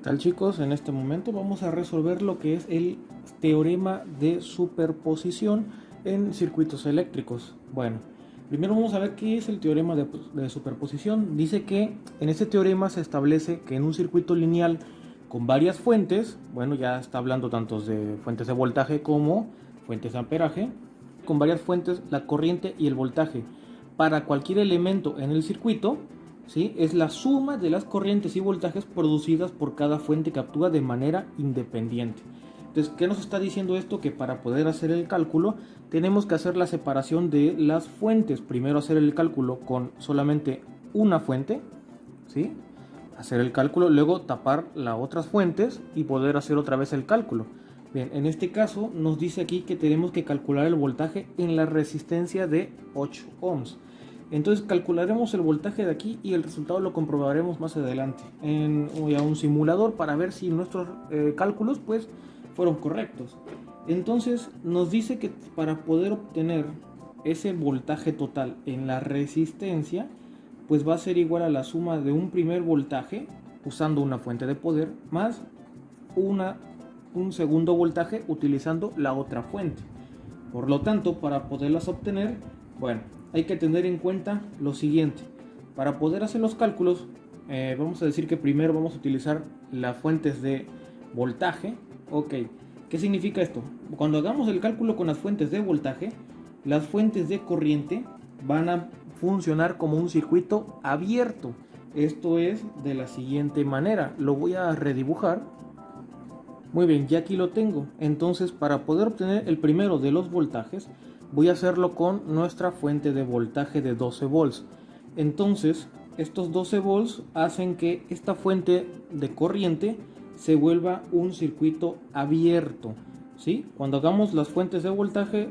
Tal chicos, en este momento vamos a resolver lo que es el teorema de superposición en circuitos eléctricos. Bueno, primero vamos a ver qué es el teorema de superposición. Dice que en este teorema se establece que en un circuito lineal con varias fuentes, bueno, ya está hablando tanto de fuentes de voltaje como fuentes de amperaje, con varias fuentes, la corriente y el voltaje para cualquier elemento en el circuito, ¿sí? Es la suma de las corrientes y voltajes producidas por cada fuente que actúa de manera independiente. Entonces, ¿qué nos está diciendo esto? Que para poder hacer el cálculo tenemos que hacer la separación de las fuentes. Primero hacer el cálculo con solamente una fuente, ¿sí? Hacer el cálculo, luego tapar las otras fuentes y poder hacer otra vez el cálculo. Bien, en este caso nos dice aquí que tenemos que calcular el voltaje en la resistencia de 8 ohms. Entonces calcularemos el voltaje de aquí y el resultado lo comprobaremos más adelante en un simulador para ver si nuestros cálculos pues fueron correctos. Entonces nos dice que para poder obtener ese voltaje total en la resistencia pues va a ser igual a la suma de un primer voltaje usando una fuente de poder más un segundo voltaje utilizando la otra fuente. Por lo tanto, para poderlas obtener, bueno, hay que tener en cuenta lo siguiente. Para poder hacer los cálculos, vamos a decir que primero vamos a utilizar las fuentes de voltaje. Ok, ¿qué significa esto? Cuando hagamos el cálculo con las fuentes de voltaje, las fuentes de corriente van a funcionar como un circuito abierto. Esto es de la siguiente manera. Lo voy a redibujar. Muy bien, ya aquí lo tengo. Entonces, para poder obtener el primero de los voltajes, voy a hacerlo con nuestra fuente de voltaje de 12 volts. Entonces, estos 12 volts hacen que esta fuente de corriente se vuelva un circuito abierto, ¿sí? Cuando hagamos las fuentes de voltaje,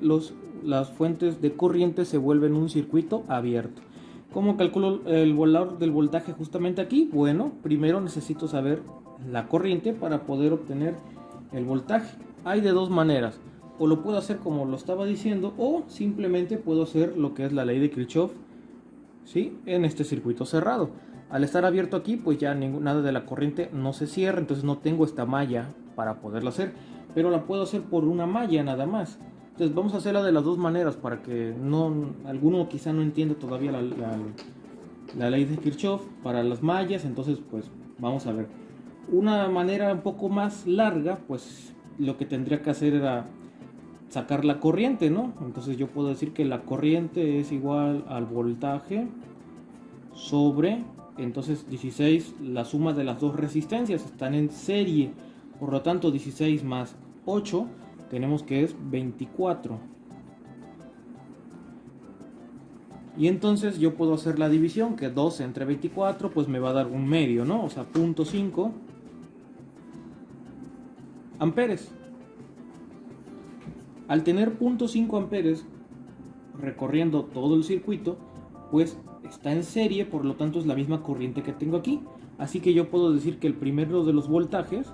las fuentes de corriente se vuelven un circuito abierto. ¿Cómo calculo el valor del voltaje justamente aquí? Bueno, primero necesito saber la corriente para poder obtener el voltaje. Hay de dos maneras. O lo puedo hacer como lo estaba diciendo, o simplemente puedo hacer lo que es la ley de Kirchhoff, ¿sí? En este circuito cerrado. Al estar abierto aquí, pues ya nada de la corriente no se cierra, entonces no tengo esta malla para poderlo hacer, pero la puedo hacer por una malla nada más. Entonces vamos a hacerla de las dos maneras para que alguno quizá no entienda todavía la ley de Kirchhoff para las mallas. Entonces pues vamos a ver. Una manera un poco más larga, pues lo que tendría que hacer era sacar la corriente, ¿no? Entonces yo puedo decir que la corriente es igual al voltaje sobre, entonces 16, la suma de las dos resistencias están en serie, por lo tanto 16 más 8 tenemos que es 24. Y entonces yo puedo hacer la división, que 12 entre 24 pues me va a dar un medio, ¿no? O sea, 0.5 amperes. Al tener 0.5 amperes recorriendo todo el circuito, pues está en serie, por lo tanto es la misma corriente que tengo aquí. Así que yo puedo decir que el primero de los voltajes,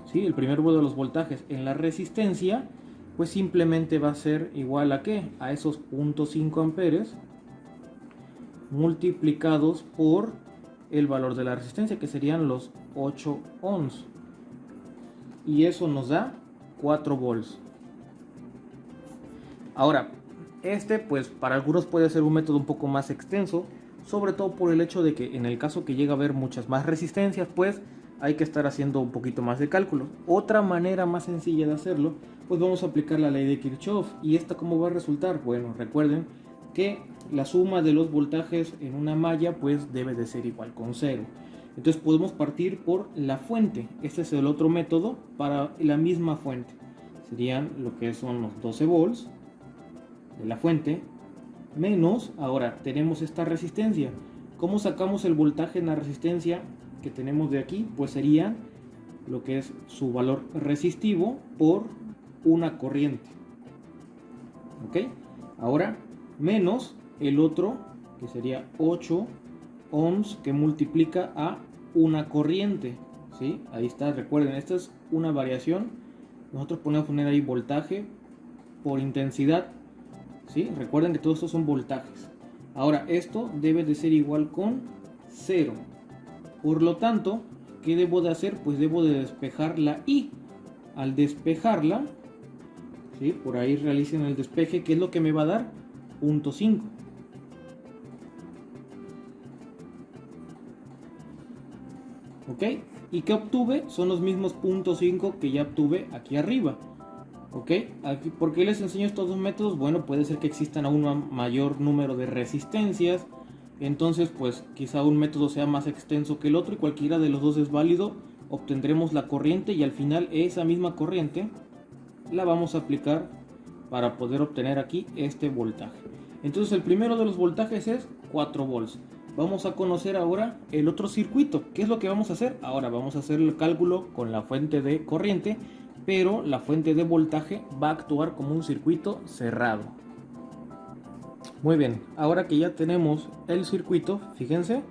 ¿sí? El primero de los voltajes en la resistencia, pues simplemente va a ser igual a ¿qué? A esos 0.5 amperes multiplicados por el valor de la resistencia, que serían los 8 ohms. Y eso nos da 4 volts. Ahora, pues para algunos puede ser un método un poco más extenso, sobre todo por el hecho de que en el caso que llega a haber muchas más resistencias, pues hay que estar haciendo un poquito más de cálculo. Otra manera más sencilla de hacerlo, pues vamos a aplicar la ley de Kirchhoff. ¿Y esta cómo va a resultar? Bueno, recuerden que la suma de los voltajes en una malla pues debe de ser igual con 0. Entonces podemos partir por la fuente. Este es el otro método para la misma fuente. Serían lo que son los 12 volts de la fuente menos, ahora tenemos esta resistencia. ¿Cómo sacamos el voltaje en la resistencia que tenemos de aquí? Pues sería lo que es su valor resistivo por una corriente. ¿Ok? Ahora menos el otro que sería 8 ohms que multiplica a una corriente, ¿sí? Ahí está, recuerden, esta es una variación. Nosotros podemos poner ahí voltaje por intensidad, ¿sí? Recuerden que todos estos son voltajes. Ahora esto debe de ser igual con 0. Por lo tanto, ¿qué debo de hacer? Pues debo de despejar la I. Al despejarla, ¿sí? Por ahí realicen el despeje, ¿qué es lo que me va a dar? 0.5. ¿Ok? ¿Y qué obtuve? Son los mismos 0.5 que ya obtuve aquí arriba. ¿Ok? Aquí, ¿por qué les enseño estos dos métodos? Bueno, puede ser que existan aún un mayor número de resistencias. Entonces, pues quizá un método sea más extenso que el otro y cualquiera de los dos es válido. Obtendremos la corriente y al final esa misma corriente la vamos a aplicar para poder obtener aquí este voltaje. Entonces el primero de los voltajes es 4 volts. Vamos a conocer ahora el otro circuito. ¿Qué es lo que vamos a hacer? Ahora vamos a hacer el cálculo con la fuente de corriente, pero la fuente de voltaje va a actuar como un circuito cerrado. Muy bien, ahora que ya tenemos el circuito, fíjense,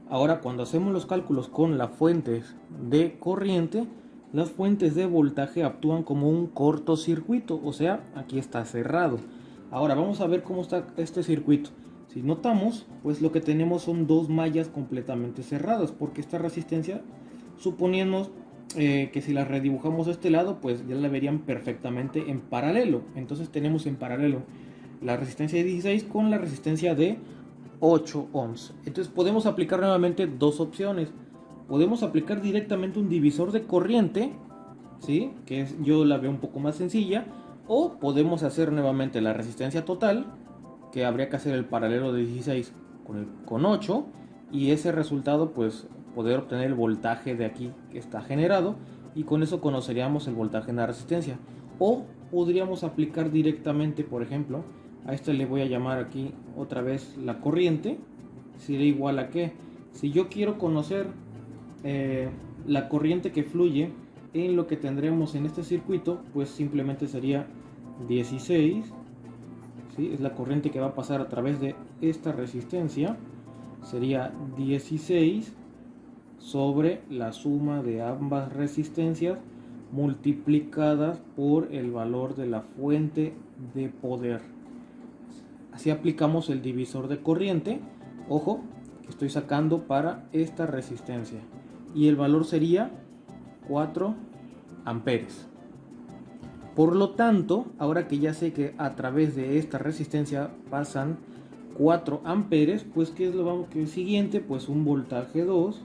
ahora cuando hacemos los cálculos con las fuentes de corriente, las fuentes de voltaje actúan como un cortocircuito, o sea, aquí está cerrado. Ahora vamos a ver cómo está este circuito. Si notamos, pues lo que tenemos son dos mallas completamente cerradas, porque esta resistencia, suponiendo que si la redibujamos de este lado, pues ya la verían perfectamente en paralelo. Entonces tenemos en paralelo la resistencia de 16 con la resistencia de 8 ohms. Entonces podemos aplicar nuevamente dos opciones. Podemos aplicar directamente un divisor de corriente, ¿sí? Que yo la veo un poco más sencilla. O podemos hacer nuevamente la resistencia total, que habría que hacer el paralelo de 16 con 8. Y ese resultado, pues poder obtener el voltaje de aquí que está generado. Y con eso conoceríamos el voltaje en la resistencia. O podríamos aplicar directamente, por ejemplo, a este le voy a llamar aquí otra vez la corriente. Sería igual a que, si yo quiero conocer la corriente que fluye en lo que tendremos en este circuito, pues simplemente sería 16, ¿sí? Es la corriente que va a pasar a través de esta resistencia. Sería 16 sobre la suma de ambas resistencias multiplicadas por el valor de la fuente de poder. Así aplicamos el divisor de corriente. Ojo, que estoy sacando para esta resistencia. Y el valor sería 4 amperes. Por lo tanto, ahora que ya sé que a través de esta resistencia pasan 4 amperes, pues ¿qué es lo que es siguiente? Pues un voltaje 2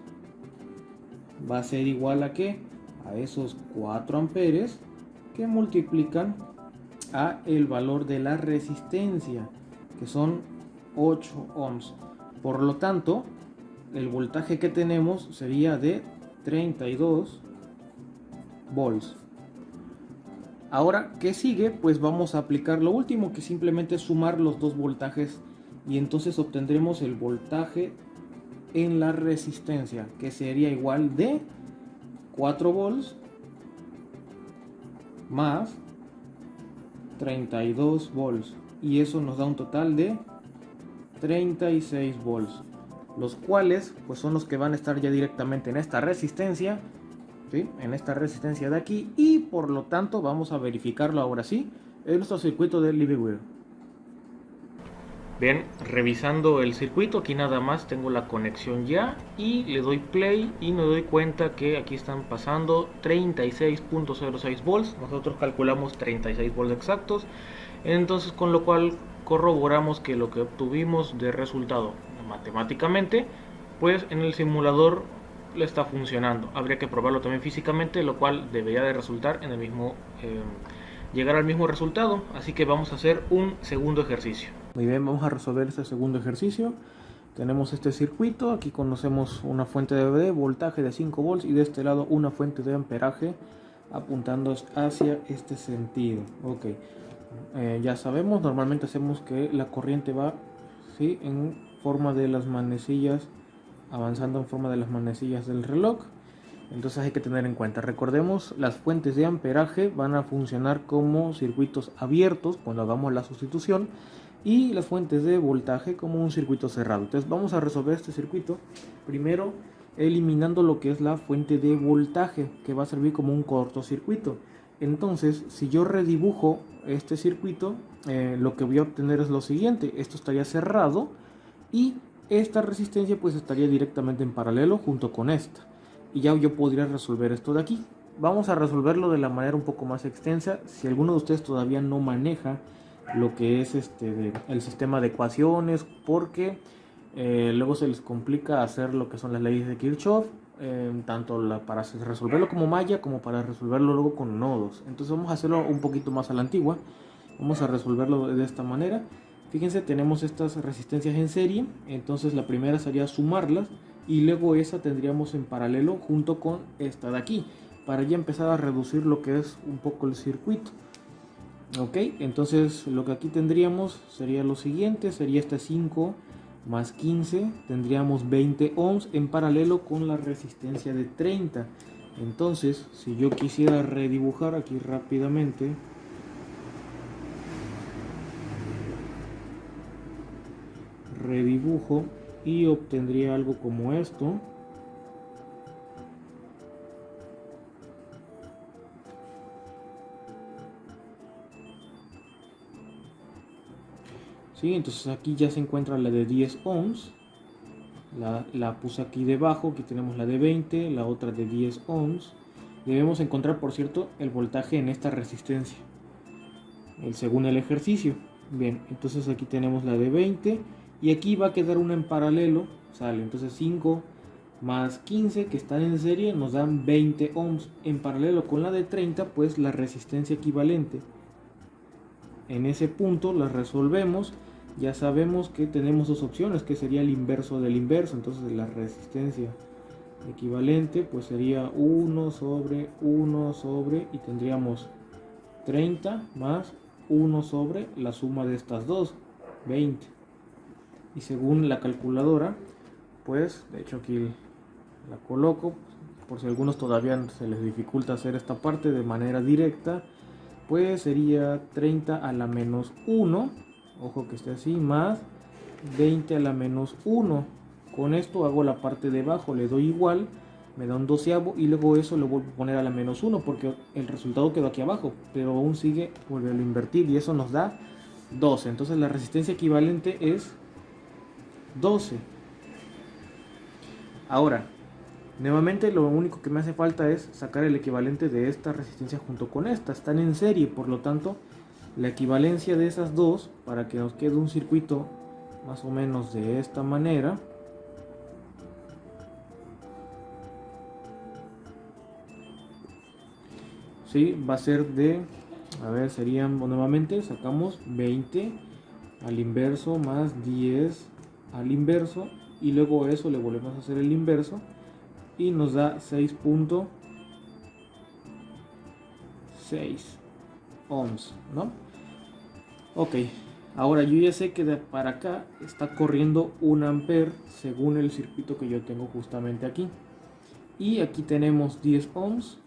va a ser igual a ¿qué? A esos 4 amperes que multiplican a el valor de la resistencia, que son 8 ohms. Por lo tanto, el voltaje que tenemos sería de 32 volts. Ahora, ¿qué sigue? Pues vamos a aplicar lo último, que simplemente es sumar los dos voltajes y entonces obtendremos el voltaje en la resistencia, que sería igual de 4 volts más 32 volts, y eso nos da un total de 36 volts, los cuales pues son los que van a estar ya directamente en esta resistencia, ¿sí? En esta resistencia de aquí, y por lo tanto vamos a verificarlo ahora sí en nuestro circuito de Livewire. Bien, revisando el circuito, aquí nada más tengo la conexión ya y le doy play y me doy cuenta que aquí están pasando 36.06 volts. Nosotros calculamos 36 volts exactos, entonces con lo cual corroboramos que lo que obtuvimos de resultado matemáticamente, pues en el simulador le está funcionando. Habría que probarlo también físicamente, lo cual debería de resultar en el mismo llegar al mismo resultado. Así que vamos a hacer un segundo ejercicio. Muy bien, vamos a resolver este segundo ejercicio. Tenemos este circuito, aquí conocemos una fuente de voltaje de 5 volts y de este lado una fuente de amperaje apuntando hacia este sentido. Ok, ya sabemos, normalmente hacemos que la corriente va, ¿sí?, en forma de las manecillas, avanzando en forma de las manecillas del reloj. Entonces hay que tener en cuenta, recordemos, las fuentes de amperaje van a funcionar como circuitos abiertos cuando hagamos la sustitución, y las fuentes de voltaje como un circuito cerrado. Entonces vamos a resolver este circuito primero eliminando lo que es la fuente de voltaje, que va a servir como un cortocircuito. Entonces, si yo redibujo este circuito, lo que voy a obtener es lo siguiente: esto estaría cerrado y esta resistencia pues estaría directamente en paralelo junto con esta. y ya yo podría resolver esto de aquí. Vamos a resolverlo de la manera un poco más extensa. Si alguno de ustedes todavía no maneja lo que es el sistema de ecuaciones, porque luego se les complica hacer lo que son las leyes de Kirchhoff, tanto para resolverlo como malla como para resolverlo luego con nodos. Entonces vamos a hacerlo un poquito más a la antigua. Vamos a resolverlo de esta manera. Fíjense, tenemos estas resistencias en serie, entonces la primera sería sumarlas y luego esa tendríamos en paralelo junto con esta de aquí, para ya empezar a reducir lo que es un poco el circuito. Ok, entonces lo que aquí tendríamos sería lo siguiente, sería este 5 más 15, tendríamos 20 ohms en paralelo con la resistencia de 30. Entonces, si yo quisiera redibujar aquí rápidamente, redibujo y obtendría algo como esto. ¿Sí? Entonces aquí ya se encuentra la de 10 ohms, la puse aquí debajo, aquí tenemos la de 20, la otra de 10 ohms. Debemos encontrar, por cierto, el voltaje en esta resistencia, según el ejercicio. Bien, entonces aquí tenemos la de 20 y aquí va a quedar una en paralelo, sale, entonces 5 más 15 que están en serie nos dan 20 ohms, en paralelo con la de 30, pues la resistencia equivalente. En ese punto la resolvemos, ya sabemos que tenemos dos opciones, que sería el inverso del inverso, entonces la resistencia equivalente pues sería 1 sobre y tendríamos 30 más 1 sobre la suma de estas dos, 20. Y según la calculadora, pues de hecho aquí la coloco, por si a algunos todavía se les dificulta hacer esta parte de manera directa, pues sería 30 a la menos 1, ojo que esté así, más 20 a la menos 1. Con esto hago la parte de abajo, le doy igual, me da un doceavo y luego eso lo vuelvo a poner a la menos 1 porque el resultado quedó aquí abajo, pero aún sigue, volverlo a invertir y eso nos da 12. Entonces la resistencia equivalente es 12. Ahora, nuevamente lo único que me hace falta es sacar el equivalente de esta resistencia junto con esta. Están en serie, por lo tanto, la equivalencia de esas dos, para que nos quede un circuito más o menos de esta manera, ¿sí? Va a ser de, a ver, serían, nuevamente sacamos 20 al inverso más 10 al inverso y luego eso le volvemos a hacer el inverso y nos da 6.6 ohms, ¿no? Ok, ahora yo ya sé que de para acá está corriendo 1 ampere según el circuito que yo tengo justamente aquí. Y aquí tenemos 10 ohms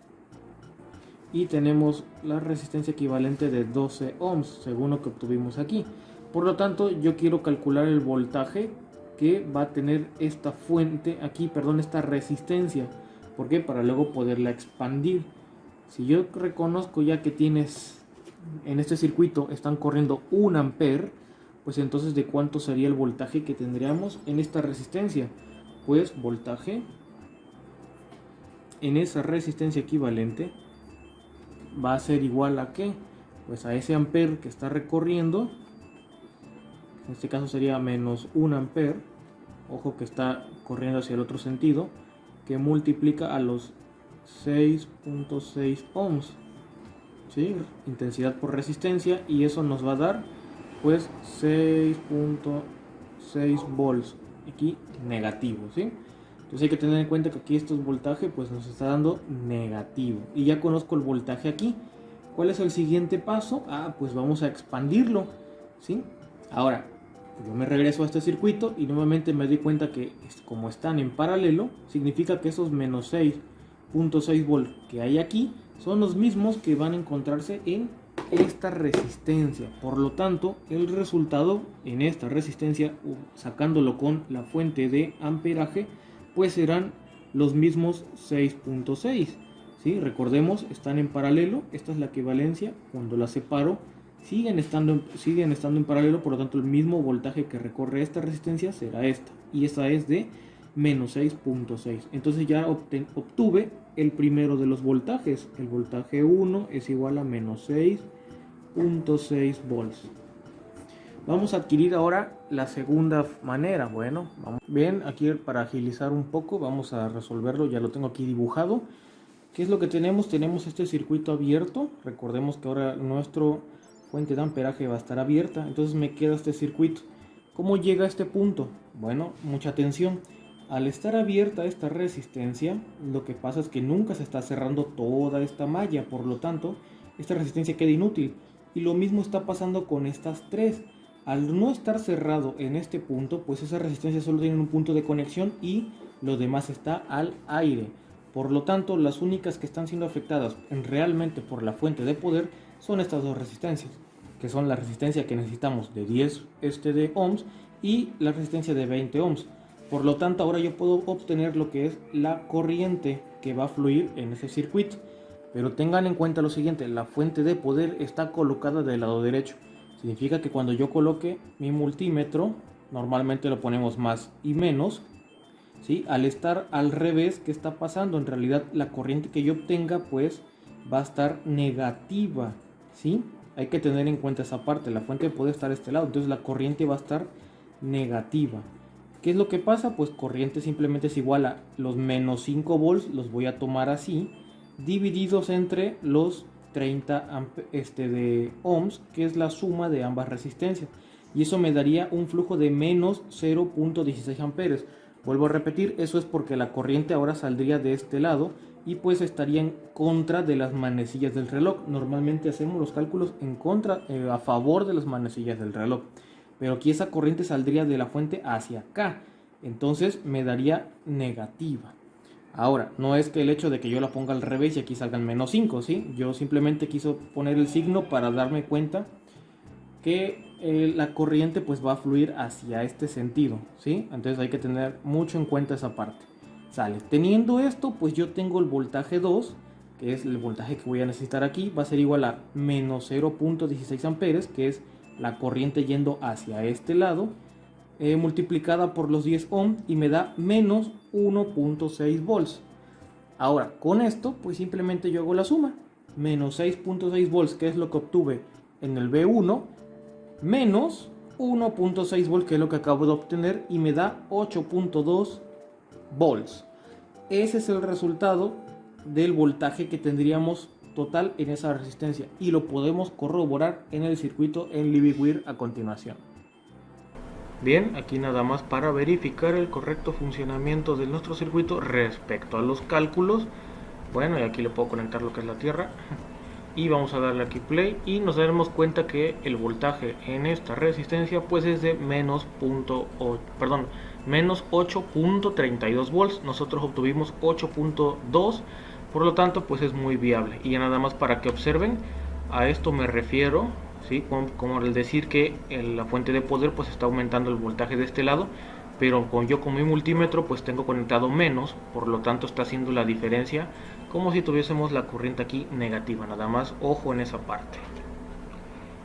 y tenemos la resistencia equivalente de 12 ohms según lo que obtuvimos aquí. Por lo tanto, yo quiero calcular el voltaje que va a tener esta fuente aquí, perdón, esta resistencia. ¿Por qué? Para luego poderla expandir. Si yo reconozco ya que tienes en este circuito están corriendo 1 ampere, pues entonces ¿de cuánto sería el voltaje que tendríamos en esta resistencia? Pues voltaje en esa resistencia equivalente va a ser igual a ¿qué? Pues a ese ampere que está recorriendo. En este caso sería menos 1 ampere, ojo que está corriendo hacia el otro sentido, que multiplica a los 6.6 ohms, ¿sí? Intensidad por resistencia, y eso nos va a dar pues 6.6 volts, aquí negativo, ¿sí? Entonces hay que tener en cuenta que aquí este voltaje pues nos está dando negativo, y ya conozco el voltaje aquí. ¿Cuál es el siguiente paso? Pues vamos a expandirlo, ¿sí? Ahora, yo me regreso a este circuito y nuevamente me doy cuenta que como están en paralelo, significa que esos menos 6.6 volts que hay aquí son los mismos que van a encontrarse en esta resistencia. Por lo tanto, el resultado en esta resistencia, sacándolo con la fuente de amperaje, pues serán los mismos 6.6. ¿Sí? Recordemos, están en paralelo, esta es la equivalencia, cuando la separo siguen estando en paralelo, por lo tanto el mismo voltaje que recorre esta resistencia será esta, y esta es de menos 6.6. Entonces ya obtuve el primero de los voltajes. El voltaje 1 es igual a menos 6.6 volts. Vamos a adquirir ahora la segunda manera. Bueno, bien, aquí para agilizar un poco vamos a resolverlo. Ya lo tengo aquí dibujado. ¿Qué es lo que tenemos? Tenemos este circuito abierto. Recordemos que ahora nuestra fuente de amperaje va a estar abierta. Entonces me queda este circuito. ¿Cómo llega a este punto? Bueno, mucha atención. Al estar abierta esta resistencia, lo que pasa es que nunca se está cerrando toda esta malla. Por lo tanto, esta resistencia queda inútil. Y lo mismo está pasando con estas tres. Al no estar cerrado en este punto, pues esa resistencia solo tiene un punto de conexión y lo demás está al aire. Por lo tanto, las únicas que están siendo afectadas realmente por la fuente de poder son estas dos resistencias, que son la resistencia que necesitamos de 10 de ohms y la resistencia de 20 ohms. Por lo tanto, ahora yo puedo obtener lo que es la corriente que va a fluir en ese circuito. Pero tengan en cuenta lo siguiente, la fuente de poder está colocada del lado derecho. Significa que cuando yo coloque mi multímetro, normalmente lo ponemos más y menos, ¿sí? Al estar al revés, ¿qué está pasando? En realidad la corriente que yo obtenga pues va a estar negativa, ¿sí? Hay que tener en cuenta esa parte, la fuente puede estar a este lado, entonces la corriente va a estar negativa. ¿Qué es lo que pasa? Pues corriente simplemente es igual a los menos 5 volts, los voy a tomar así, divididos entre los 30 de ohms, que es la suma de ambas resistencias, y eso me daría un flujo de menos 0.16 amperes. Vuelvo a repetir, eso es porque la corriente ahora saldría de este lado y pues estaría en contra de las manecillas del reloj. Normalmente hacemos los cálculos en contra, a favor de las manecillas del reloj, pero aquí esa corriente saldría de la fuente hacia acá, entonces me daría negativa. Ahora, no es que el hecho de que yo la ponga al revés y aquí salgan menos 5, ¿sí? Yo simplemente quise poner el signo para darme cuenta que la corriente pues va a fluir hacia este sentido, ¿sí? Entonces hay que tener mucho en cuenta esa parte. Sale. Teniendo esto, pues yo tengo el voltaje 2, que es el voltaje que voy a necesitar aquí, va a ser igual a menos 0.16 amperes, que es la corriente yendo hacia este lado, multiplicada por los 10 ohms y me da menos 1.6 volts. Ahora, con esto, pues simplemente yo hago la suma. Menos 6.6 volts, que es lo que obtuve en el B1, menos 1.6 volts, que es lo que acabo de obtener, y me da 8.2 volts. Ese es el resultado del voltaje que tendríamos total en esa resistencia, y lo podemos corroborar en el circuito en LiveWire a continuación. Bien, aquí nada más para verificar el correcto funcionamiento de nuestro circuito respecto a los cálculos. Bueno, y aquí le puedo conectar lo que es la tierra. Y vamos a darle aquí play y nos daremos cuenta que el voltaje en esta resistencia pues es de menos 8.32 volts. Nosotros obtuvimos 8.2, por lo tanto pues es muy viable. Y ya nada más para que observen, a esto me refiero, ¿sí? Como el decir que la fuente de poder pues está aumentando el voltaje de este lado, pero yo con mi multímetro pues tengo conectado menos, por lo tanto está haciendo la diferencia como si tuviésemos la corriente aquí negativa. Nada más ojo en esa parte.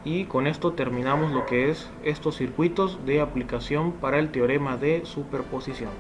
Y con esto terminamos lo que es estos circuitos de aplicación para el teorema de superposición.